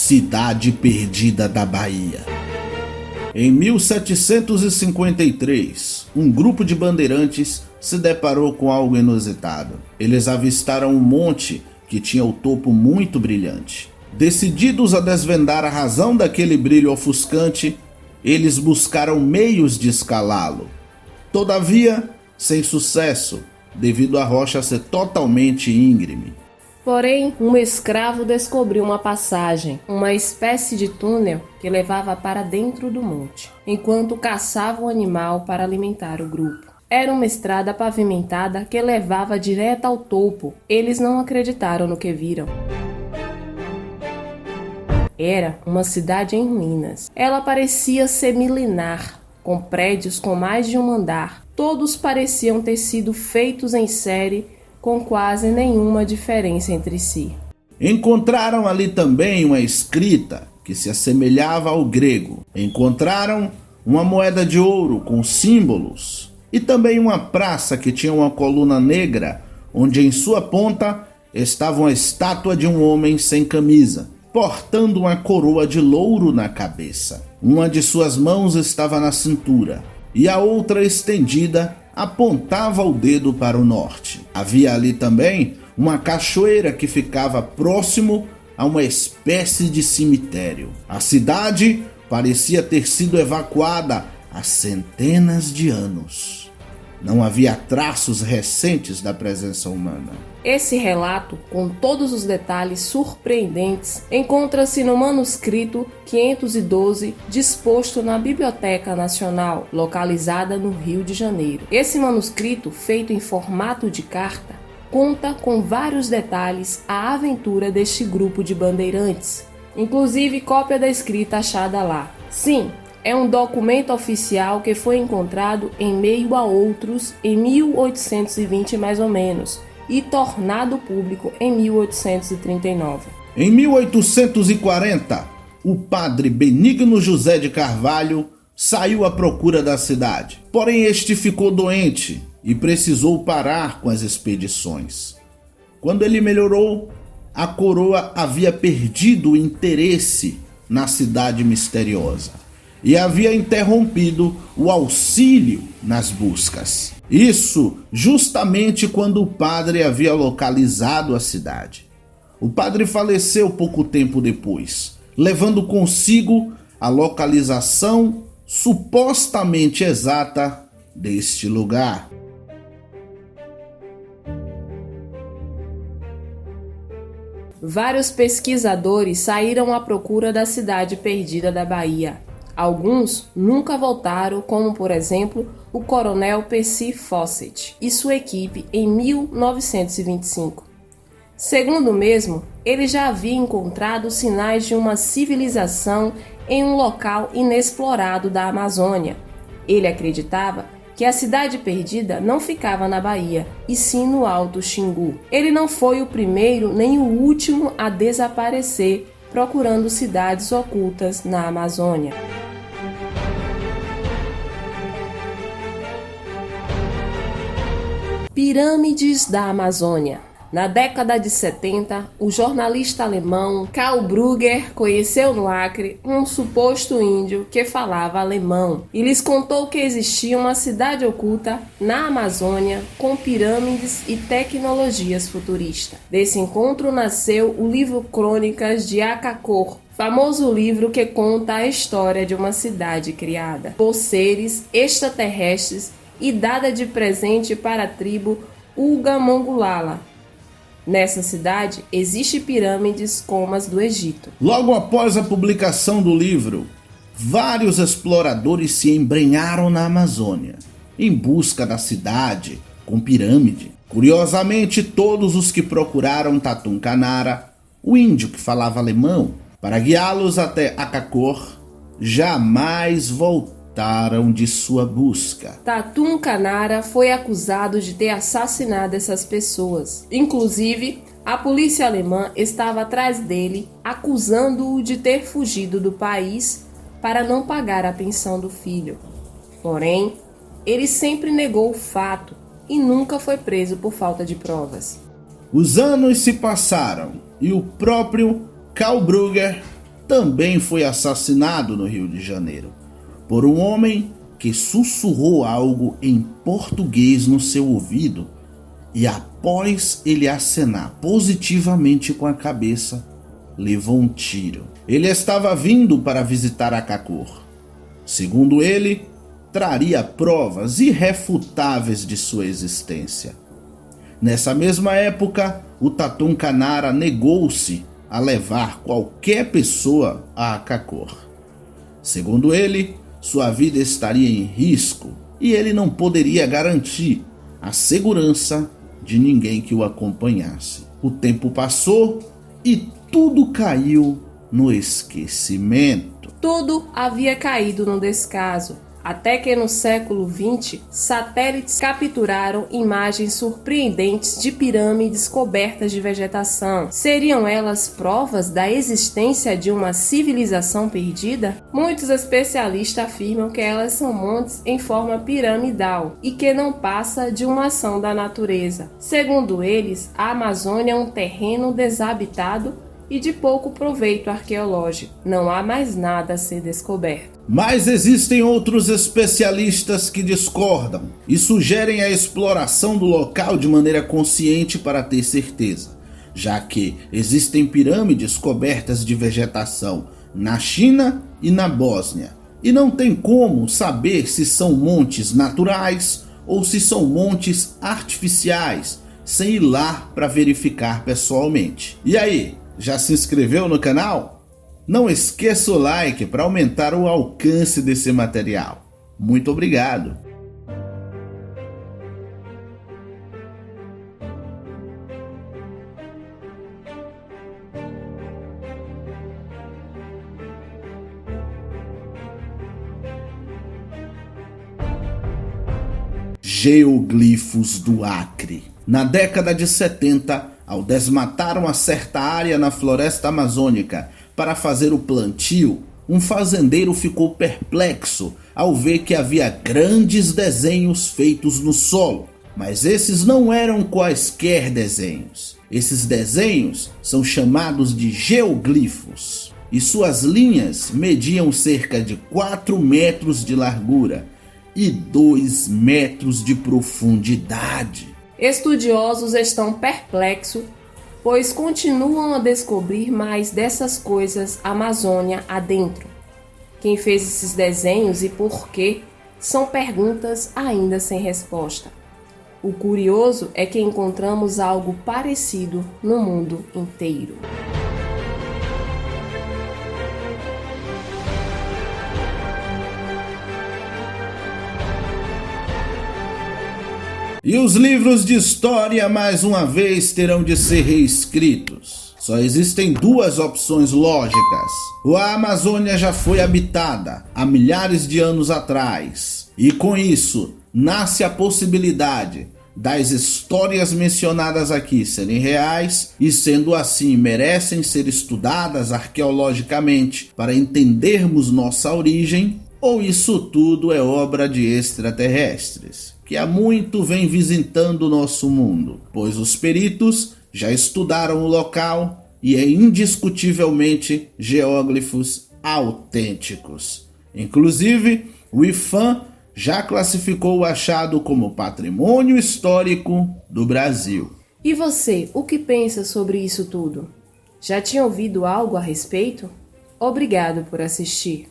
Cidade Perdida da Bahia. Em 1753, um grupo de bandeirantes se deparou com algo inusitado. Eles avistaram um monte que tinha o topo muito brilhante. Decididos a desvendar a razão daquele brilho ofuscante, eles buscaram meios de escalá-lo. Todavia, sem sucesso, devido à rocha ser totalmente íngreme. Porém, um escravo descobriu uma passagem, uma espécie de túnel que levava para dentro do monte, enquanto caçava o animal para alimentar o grupo. Era uma estrada pavimentada que levava direto ao topo. Eles não acreditaram no que viram. Era uma cidade em ruínas. Ela parecia ser milenar, com prédios com mais de um andar. Todos pareciam ter sido feitos em série, com quase nenhuma diferença entre si. Encontraram ali também uma escrita que se assemelhava ao grego. Encontraram uma moeda de ouro com símbolos e também uma praça que tinha uma coluna negra, onde em sua ponta estava uma estátua de um homem sem camisa, portando uma coroa de louro na cabeça. Uma de suas mãos estava na cintura e a outra estendida apontava o dedo para o norte. Havia ali também uma cachoeira que ficava próximo a uma espécie de cemitério. A cidade parecia ter sido evacuada há centenas de anos. Não havia traços recentes da presença humana. Esse relato, com todos os detalhes surpreendentes, encontra-se no manuscrito 512, disposto na Biblioteca Nacional, localizada no Rio de Janeiro. Esse manuscrito, feito em formato de carta, conta com vários detalhes a aventura deste grupo de bandeirantes, inclusive cópia da escrita achada lá. Sim, é um documento oficial que foi encontrado em meio a outros em 1820 mais ou menos, e tornado público em 1839. Em 1840, o padre Benigno José de Carvalho saiu à procura da cidade. Porém, este ficou doente e precisou parar com as expedições. Quando ele melhorou, a coroa havia perdido o interesse na cidade misteriosa e havia interrompido o auxílio nas buscas. Isso justamente quando o padre havia localizado a cidade. O padre faleceu pouco tempo depois, levando consigo a localização supostamente exata deste lugar. Vários pesquisadores saíram à procura da cidade perdida da Bahia. Alguns nunca voltaram, como por exemplo o coronel Percy Fawcett e sua equipe em 1925. Segundo o mesmo, ele já havia encontrado sinais de uma civilização em um local inexplorado da Amazônia. Ele acreditava que a cidade perdida não ficava na Bahia, e sim no Alto Xingu. Ele não foi o primeiro nem o último a desaparecer procurando cidades ocultas na Amazônia. Pirâmides da Amazônia. Na década de 70, o jornalista alemão Karl Brugger conheceu no Acre um suposto índio que falava alemão e lhes contou que existia uma cidade oculta na Amazônia com pirâmides e tecnologias futuristas. Desse encontro nasceu o livro Crônicas de Akakor, famoso livro que conta a história de uma cidade criada por seres extraterrestres e dada de presente para a tribo Uga Mongolala. Nessa cidade, existem pirâmides como as do Egito. Logo após a publicação do livro, vários exploradores se embrenharam na Amazônia, em busca da cidade com pirâmide. Curiosamente, todos os que procuraram Tatum Canara, o índio que falava alemão, para guiá-los até Akakor, jamais voltaram de sua busca. Tatum Canara foi acusado de ter assassinado essas pessoas. Inclusive, a polícia alemã estava atrás dele, acusando-o de ter fugido do país para não pagar a pensão do filho. Porém, ele sempre negou o fato e nunca foi preso por falta de provas. Os anos se passaram e o próprio Karl Brugger também foi assassinado no Rio de Janeiro por um homem que sussurrou algo em português no seu ouvido e, após ele acenar positivamente com a cabeça, levou um tiro. Ele estava vindo para visitar a Cacor. Segundo ele, traria provas irrefutáveis de sua existência. Nessa mesma época, o Tatum Canara negou-se a levar qualquer pessoa a Cacor. Segundo ele, sua vida estaria em risco e ele não poderia garantir a segurança de ninguém que o acompanhasse. O tempo passou e tudo caiu no esquecimento. Tudo havia caído no descaso, até que no século XX, satélites capturaram imagens surpreendentes de pirâmides cobertas de vegetação. Seriam elas provas da existência de uma civilização perdida? Muitos especialistas afirmam que elas são montes em forma piramidal e que não passa de uma ação da natureza. Segundo eles, a Amazônia é um terreno desabitado e de pouco proveito arqueológico. Não há mais nada a ser descoberto. Mas existem outros especialistas que discordam e sugerem a exploração do local de maneira consciente para ter certeza, já que existem pirâmides cobertas de vegetação na China e na Bósnia, e não tem como saber se são montes naturais ou se são montes artificiais, sem ir lá para verificar pessoalmente. E aí, já se inscreveu no canal? Não esqueça o like para aumentar o alcance desse material. Muito obrigado! Geoglifos do Acre. Na década de 70, ao desmatar uma certa área na floresta amazônica para fazer o plantio, um fazendeiro ficou perplexo ao ver que havia grandes desenhos feitos no solo. Mas esses não eram quaisquer desenhos. Esses desenhos são chamados de geoglifos, e suas linhas mediam cerca de 4 metros de largura e 2 metros de profundidade. Estudiosos estão perplexos, pois continuam a descobrir mais dessas coisas Amazônia adentro. Quem fez esses desenhos e por quê são perguntas ainda sem resposta. O curioso é que encontramos algo parecido no mundo inteiro. E os livros de história mais uma vez terão de ser reescritos. Só existem duas opções lógicas. Ou a Amazônia já foi habitada há milhares de anos atrás, e com isso nasce a possibilidade das histórias mencionadas aqui serem reais e, sendo assim, merecem ser estudadas arqueologicamente para entendermos nossa origem, ou isso tudo é obra de extraterrestres, que há muito vem visitando o nosso mundo, pois os peritos já estudaram o local e é indiscutivelmente geóglifos autênticos. Inclusive, o IPHAN já classificou o achado como patrimônio histórico do Brasil. E você, o que pensa sobre isso tudo? Já tinha ouvido algo a respeito? Obrigado por assistir.